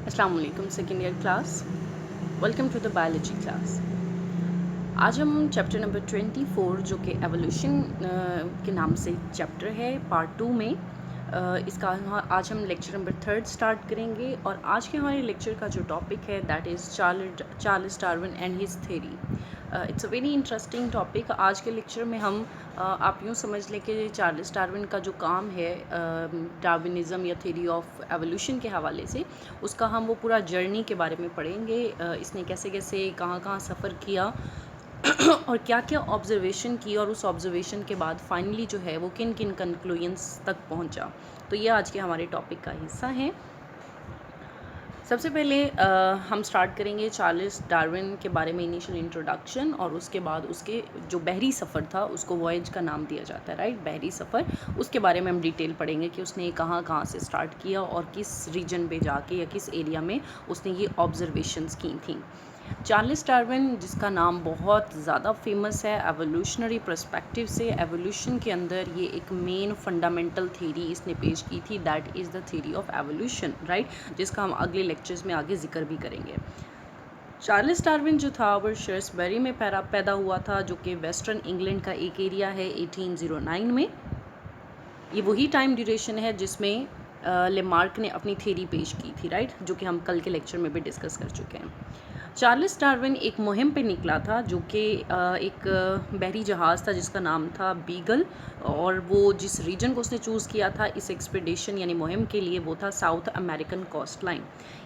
अस्सलाम वालेकुम second year class. Welcome to the biology class. आज हम चैप्टर नंबर 24 जो कि एवोल्यूशन के नाम से चैप्टर है पार्ट 2 में इसका आज हम लेक्चर नंबर 3 स्टार्ट करेंगे। और आज के हमारे लेक्चर का जो टॉपिक है that is Charles Darwin and his theory. It's a very interesting topic. आज के लेक्चर में हम आप यूँ समझ लें कि चार्ल्स डार्विन का जो काम है डार्विनिज़म या थ्योरी ऑफ एवोल्यूशन के हवाले से, उसका हम वो पूरा जर्नी के बारे में पढ़ेंगे। इसने कैसे कैसे कहाँ कहाँ सफ़र किया और क्या क्या ऑब्जर्वेशन की, और उस ऑब्जर्वेशन के बाद फाइनली जो है वो किन किन कंक्लूजन्स तक पहुंचा। तो ये आज के हमारे टॉपिक का हिस्सा है। सबसे पहले हम स्टार्ट करेंगे चार्ल्स डार्विन के बारे में इनिशियल इंट्रोडक्शन, और उसके बाद उसके जो बहरी सफ़र था उसको वॉयज का नाम दिया जाता है, राइट, बहरी सफ़र। उसके बारे में हम डिटेल पढ़ेंगे कि उसने कहाँ कहाँ से स्टार्ट किया और किस रीजन पे जाके या किस एरिया में उसने ये ऑब्जर्वेशंस की थी। चार्ल्स डार्विन, जिसका नाम बहुत ज़्यादा फेमस है एवोल्यूशनरी पर्सपेक्टिव से, एवोल्यूशन के अंदर ये एक मेन फंडामेंटल थ्योरी इसने पेश की थी, that is the theory of evolution, right, जिसका हम अगले लेक्चर्स में आगे जिक्र भी करेंगे। चार्ल्स डार्विन जो था वो शेर्सबरी में पैदा हुआ था, जो कि वेस्टर्न इंग्लैंड का एक एरिया है, 1809 में। ये वही टाइम ड्यूरेशन है जिसमें लेमार्क ने अपनी थ्योरी पेश की थी, राइट, जो कि हम कल के लेक्चर में भी डिस्कस कर चुके हैं। चार्ल्स डार्विन एक मुहिम पे निकला था, जो कि एक बहरी जहाज़ था जिसका नाम था बीगल, और वो जिस रीजन को उसने चूज़ किया था इस एक्सपीडिशन यानी मुहिम के लिए वो था साउथ अमेरिकन कोस्ट लाइन।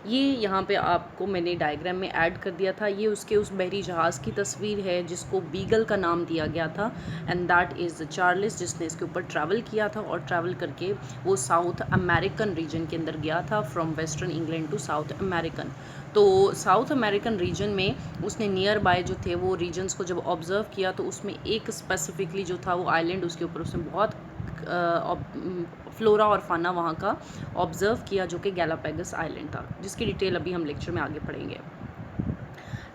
ये यहाँ पे आपको मैंने डायग्राम में ऐड कर दिया था। ये उसके उस बहरी जहाज़ की तस्वीर है जिसको बीगल का नाम दिया गया था, एंड दैट इज़ चार्ल्स, जिसने इसके ऊपर ट्रैवल किया था और ट्रैवल करके वो साउथ अमेरिकन रीजन के अंदर गया था, from western England to south American. तो साउथ अमेरिकन रीजन में उसने नियर बाय जो थे वो रीजन्स को जब ऑब्ज़र्व किया तो उसमें एक स्पेसिफिकली जो था वो आइलैंड, उसके ऊपर उसने बहुत फ्लोरा और फाना वहाँ का ऑब्ज़र्व किया, जो कि गैलापागोस आइलैंड था, जिसकी डिटेल अभी हम लेक्चर में आगे पढ़ेंगे।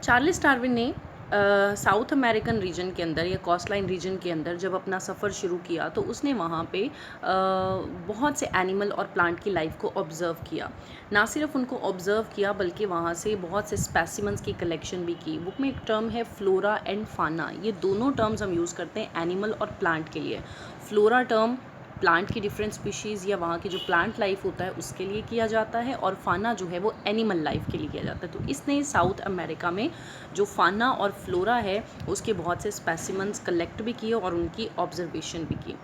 चार्ल्स डार्विन ने साउथ अमेरिकन रीजन के अंदर या कोस्ट लाइन रीजन के अंदर जब अपना सफ़र शुरू किया तो उसने वहाँ पे बहुत से एनिमल और प्लांट की लाइफ को ऑब्ज़र्व किया। ना सिर्फ उनको ऑब्ज़र्व किया बल्कि वहाँ से बहुत से स्पेसिमन्स की कलेक्शन भी की। बुक में एक टर्म है फ्लोरा एंड फाना, ये दोनों टर्म्स हम यूज़ करते हैं एनिमल और प्लांट के लिए। फ्लोरा टर्म प्लांट की डिफरेंट स्पीशीज़ या वहाँ की जो प्लांट लाइफ होता है उसके लिए किया जाता है, और फाना जो है वो एनिमल लाइफ के लिए किया जाता है। तो इसने साउथ अमेरिका में जो फाना और फ्लोरा है उसके बहुत से स्पेसिमन्स कलेक्ट भी किए और उनकी ऑब्जर्वेशन भी की।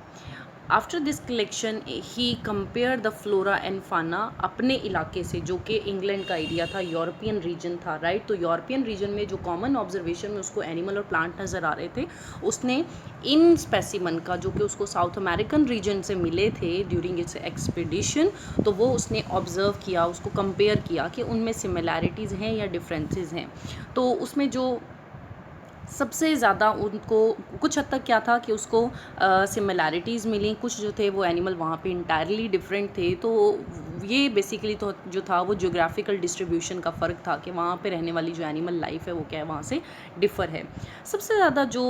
After this collection he compare the flora and फाना अपने इलाके से, जो कि इंग्लैंड का एरिया था, यूरोपियन रीजन था, राइट। तो यूरोपियन रीजन में जो कॉमन ऑब्जर्वेशन में उसको एनिमल और प्लांट नज़र आ रहे थे, उसने इन स्पेसिमन का जो कि उसको साउथ अमेरिकन रीजन से मिले थे ड्यूरिंग इट्स एक्सपीडिशन, तो वो उसने ऑब्ज़र्व किया, उसको कंपेयर किया कि उनमें सिमिलैरिटीज़ हैं या डिफरेंसेस हैं। तो उसमें जो सबसे ज़्यादा उनको कुछ हद तक क्या था कि उसको सिमिलैरिटीज़ मिली, कुछ जो थे वो एनिमल वहाँ पे इंटायरली डिफरेंट थे। तो ये बेसिकली तो जो था वो ज्योग्राफिकल डिस्ट्रीब्यूशन का फ़र्क था कि वहाँ पे रहने वाली जो एनिमल लाइफ है वो क्या है, वहाँ से डिफ़र है। सबसे ज़्यादा जो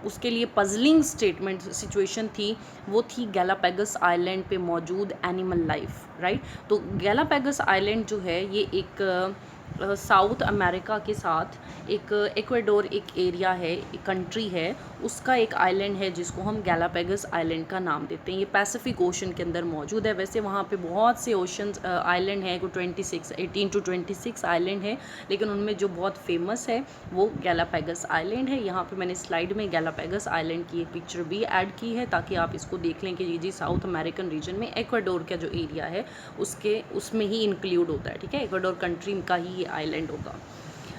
उसके लिए पजलिंग स्टेटमेंट सिचुएशन थी वो थी गैलापागोस आइलैंड पे मौजूद एनिमल लाइफ, राइट। तो गैलापागोस आइलैंड जो है ये एक साउथ अमेरिका के साथ एक इक्वाडोर एक एरिया है, एक कंट्री है, उसका एक आइलैंड है जिसको हम गैलापागोस आइलैंड का नाम देते हैं। ये पैसिफिक ओशन के अंदर मौजूद है। वैसे वहाँ पे बहुत से ओशंस आइलैंड हैं, को 18 to 26 आइलैंड है, लेकिन उनमें जो बहुत फेमस है वो गैलापागोस आइलैंड है। यहाँ पे मैंने स्लाइड में गैलापागोस आइलैंड की एक पिक्चर भी ऐड की है ताकि आप इसको देख लें कि ये जी साउथ अमेरिकन रीजन में इक्वाडोर का जो एरिया है उसमें ही इंक्लूड होता है, ठीक है, इक्वाडोर कंट्री का ही ये आइलैंड होगा।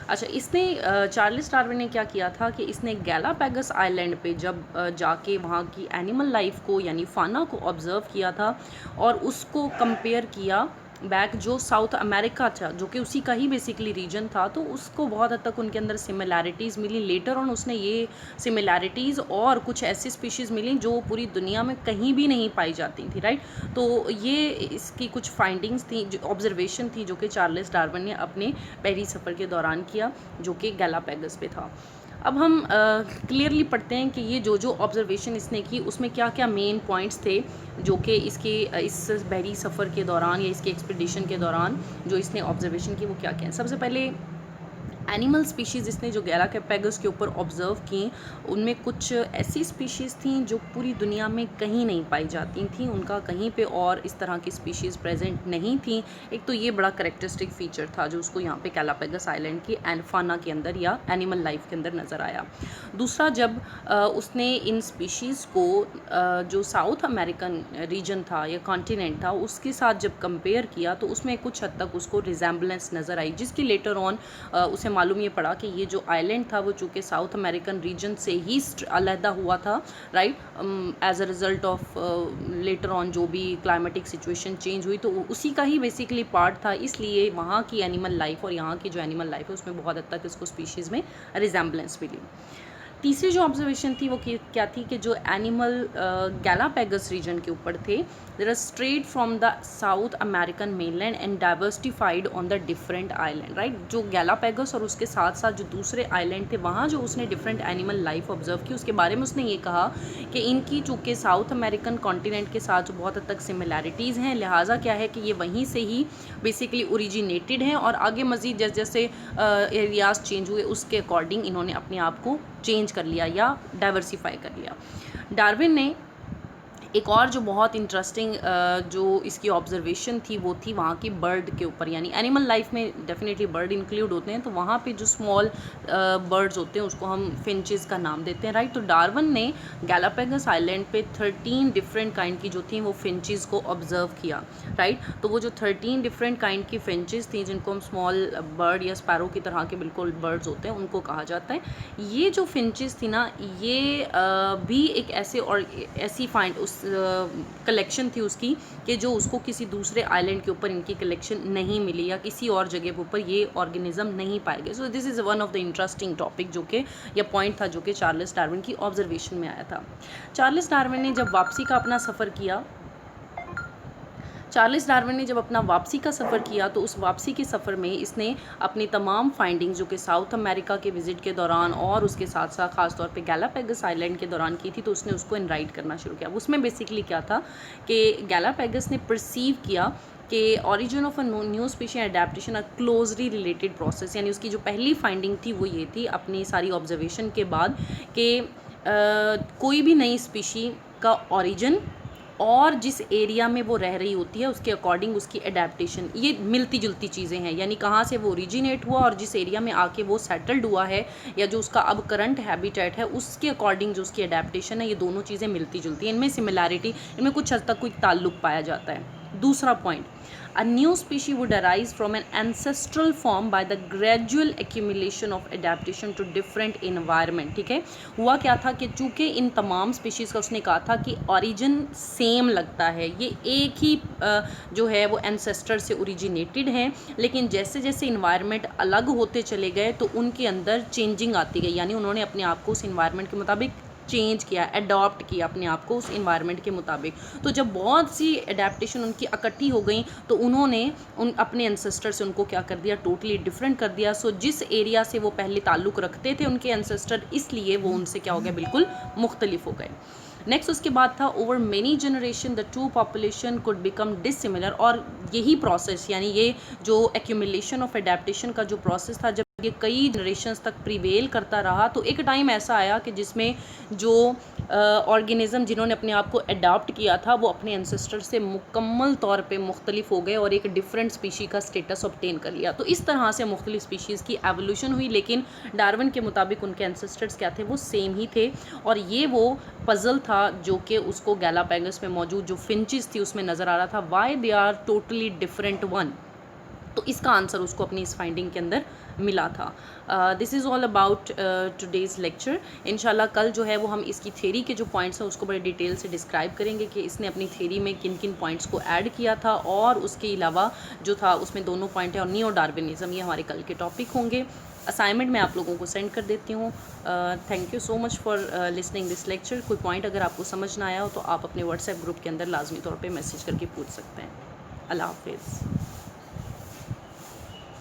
अच्छा, इसने चार्ल्स डार्विन ने क्या किया था कि इसने गैलापागोस आइलैंड पे जब जाके वहाँ की एनिमल लाइफ को यानी फाना को ऑब्ज़र्व किया था और उसको कंपेयर किया बैक जो साउथ अमेरिका था, जो कि उसी का ही बेसिकली रीजन था, तो उसको बहुत हद तक उनके अंदर सिमिलैरिटीज़ मिली। लेटर ऑन उसने ये सिमिलैरिटीज़ और कुछ ऐसी स्पीशीज़ मिली जो पूरी दुनिया में कहीं भी नहीं पाई जाती थी, राइट। तो ये इसकी कुछ फाइंडिंग्स थी, जो ऑब्जर्वेशन थी, जो कि चार्ल्स डार्विन ने अपने बहरी सफ़र के दौरान किया, जो कि गैलापागोस पे था। अब हम क्लियरली पढ़ते हैं कि ये जो जो ऑब्जर्वेशन इसने की उसमें क्या क्या मेन पॉइंट्स थे जो कि इसके इस बहरी सफ़र के दौरान या इसके एक्सपीडिशन के दौरान जो इसने ऑब्जर्वेशन की वो क्या क्या है। सबसे पहले एनिमल स्पीशीज़ इसने जो गैलापैगोस के ऊपर ऑब्ज़र्व की उनमें कुछ ऐसी स्पीशीज़ थी जो पूरी दुनिया में कहीं नहीं पाई जाती थी, उनका कहीं पे और इस तरह की स्पीशीज़ प्रेजेंट नहीं थी। एक तो ये बड़ा करेक्टरिस्टिक फ़ीचर था जो उसको यहाँ पे गैलापैगोस आइलैंड की फाना के अंदर या एनिमल लाइफ के अंदर नज़र आया। दूसरा, जब उसने इन स्पीशीज़ को जो साउथ अमेरिकन रीजन था या कॉन्टिनेंट था उसके साथ जब कंपेयर किया तो उसमें कुछ हद तक उसको रिजेम्बलेंस नज़र आई, जिसकी लेटर ऑन उसे मालूम ये पड़ा कि ये जो आइलैंड था वो चूँकि साउथ अमेरिकन रीजन से ही अलहदा हुआ था, right, as a result of later on जो भी क्लाइमेटिक सिचुएशन चेंज हुई तो उसी का ही बेसिकली पार्ट था, इसलिए वहाँ की एनिमल लाइफ और यहाँ की जो एनिमल लाइफ है उसमें बहुत हद तक इसको स्पीशीज़ में रिजेम्बलेंस मिली। तीसरी जो ऑब्जर्वेशन थी वो क्या थी कि जो एनिमल गैलापैगस रीजन के ऊपर थे there are straight from the south American mainland and diversified on the different island, right. जो गैलापैगस और उसके साथ साथ जो दूसरे आइलैंड थे वहाँ जो उसने डिफरेंट एनिमल लाइफ ऑब्जर्व की उसके बारे में उसने ये कहा कि इनकी चूँकि साउथ अमेरिकन कॉन्टिनेंट के साथ जो बहुत हद तक सिमिलैरिटीज़ हैं, लिहाजा क्या है कि ये वहीं से ही बेसिकली ओरिजिनेटेड हैं और आगे मज़ीद जैसे जैसे एरियाज चेंज हुए उसके अकॉर्डिंग इन्होंने अपने आप को चेंज कर लिया या डाइवर्सिफाई कर लिया। डार्विन ने एक और जो बहुत इंटरेस्टिंग जो इसकी ऑब्जर्वेशन थी वो थी वहाँ की बर्ड के ऊपर, यानी एनिमल लाइफ में डेफिनेटली बर्ड इंक्लूड होते हैं तो वहाँ पे जो स्मॉल बर्ड्स होते हैं उसको हम फिंचेस का नाम देते हैं, राइट। तो डार्विन ने गैलापैगोस आइलैंड पे 13 डिफरेंट काइंड की जो थी वो फिंचेस को ऑब्जर्व किया, राइट। तो वो जो 13 डिफरेंट काइंड की फिंचेस थी जिनको हम स्मॉल बर्ड या स्पैरो की तरह के बिल्कुल बर्ड्स होते हैं उनको कहा जाता है। ये जो फिंचेस थी ना ये भी एक ऐसी फाइंड उस कलेक्शन थी उसकी कि जो उसको किसी दूसरे आइलैंड के ऊपर इनकी कलेक्शन नहीं मिली या किसी और जगह के ऊपर ये ऑर्गेनिज्म नहीं पाए गए। So this is one of the interesting topic जो कि या पॉइंट था जो कि चार्ल्स डार्विन की ऑब्जर्वेशन में आया था। चार्ल्स डार्विन ने जब वापसी का अपना सफ़र किया चार्ल्स डार्विन ने जब अपना वापसी का सफ़र किया तो उस वापसी के सफ़र में इसने अपनी तमाम फाइंडिंग्स जो कि साउथ अमेरिका के विज़िट के दौरान और उसके साथ साथ ख़ास तौर पे गैलापैगस आइलैंड के दौरान की थी तो उसने उसको इनराइट करना शुरू किया। उसमें बेसिकली क्या था कि गैलापैगस ने परसीव किया कि origin of a new species adaptation a closely related process, यानी उसकी जो पहली फाइंडिंग थी वो ये थी अपनी सारी ऑब्जर्वेशन के बाद कि कोई भी नई स्पीशी का ऑरिजिन और जिस एरिया में वो रह रही होती है उसके अकॉर्डिंग उसकी एडेप्टेशन ये मिलती जुलती चीज़ें हैं, यानी कहाँ से वो ओरिजिनेट हुआ और जिस एरिया में आके वो सेटल्ड हुआ है या जो उसका अब करंट हैबिटेट है उसके अकॉर्डिंग जो उसकी एडेप्टेशन है ये दोनों चीज़ें मिलती जुलती हैं, इनमें सिमिलैरिटी, इनमें कुछ हद तक कोई ताल्लुक पाया जाता है। दूसरा point, a new species would arise from an ancestral form by the gradual accumulation of adaptation to different environment, ठीक है। हुआ क्या था कि चूँकि इन तमाम स्पीशीज़ का उसने कहा था कि ओरिजिन सेम लगता है, ये एक ही जो है वो एंसेस्टर से ओरिजिनेटेड हैं, लेकिन जैसे जैसे इन्वायरमेंट अलग होते चले गए तो उनके अंदर चेंजिंग आती गई, यानी उन्होंने अपने आप को उस इन्वायरमेंट के मुताबिक चेंज किया, अडॉप्ट किया अपने आप को उस इन्वायरमेंट के मुताबिक। तो जब बहुत सी अडेप्टेशन उनकी इकट्ठी हो गई तो उन्होंने अपने एंसेस्टर से उनको क्या कर दिया, टोटली डिफरेंट कर दिया। सो जिस एरिया से वो पहले ताल्लुक़ रखते थे उनके एंसेस्टर, इसलिए वो उनसे क्या हो गया, बिल्कुल मुख्तलिफ हो गए। नेक्स्ट उसके बाद था over many generation the two population could become dissimilar, और यही प्रोसेस यानी ये जो एक्यूमुलेशन ऑफ अडेप्टेशन का जो प्रोसेस था जब ये कई जनरेशन्स तक प्रिवेल करता रहा तो एक टाइम ऐसा आया कि जिसमें जो ऑर्गेनिज़म जिन्होंने अपने आप को अडॉप्ट किया था वो अपने एंसेस्टर से मुकम्मल तौर पे मुख्तलिफ हो गए और एक डिफरेंट स्पीशी का स्टेटस ऑब्टेन कर लिया। तो इस तरह से मुख्तलिफ स्पीशीज़ की एवोल्यूशन हुई, लेकिन डार्विन के मुताबिक उनके एंसेस्टर्स क्या थे, वो सेम ही थे। और ये वो पज़ल था जो कि उसको गैलापैगस में मौजूद जो फिंचेस थी उसमें नज़र आ रहा था, why they are totally different one. तो इसका आंसर उसको अपनी इस फाइंडिंग के अंदर मिला था। This is all about today's lecture. इंशाल्लाह कल जो है वो हम इसकी थ्योरी के जो पॉइंट्स हैं उसको बड़े डिटेल से डिस्क्राइब करेंगे कि इसने अपनी थ्योरी में किन किन पॉइंट्स को ऐड किया था, और उसके अलावा जो था उसमें दोनों पॉइंट है और नियो डार्विनिज़म, ये हमारे कल के टॉपिक होंगे। असाइनमेंट मैं आप लोगों को सेंड कर देती हूँ। Thank you so much for listening this lecture. कोई पॉइंट अगर आपको समझ ना आया हो तो आप अपने व्हाट्सएप ग्रुप के अंदर लाजमी तौर पर मैसेज करके पूछ सकते हैं। अल्लाह हाफिज़।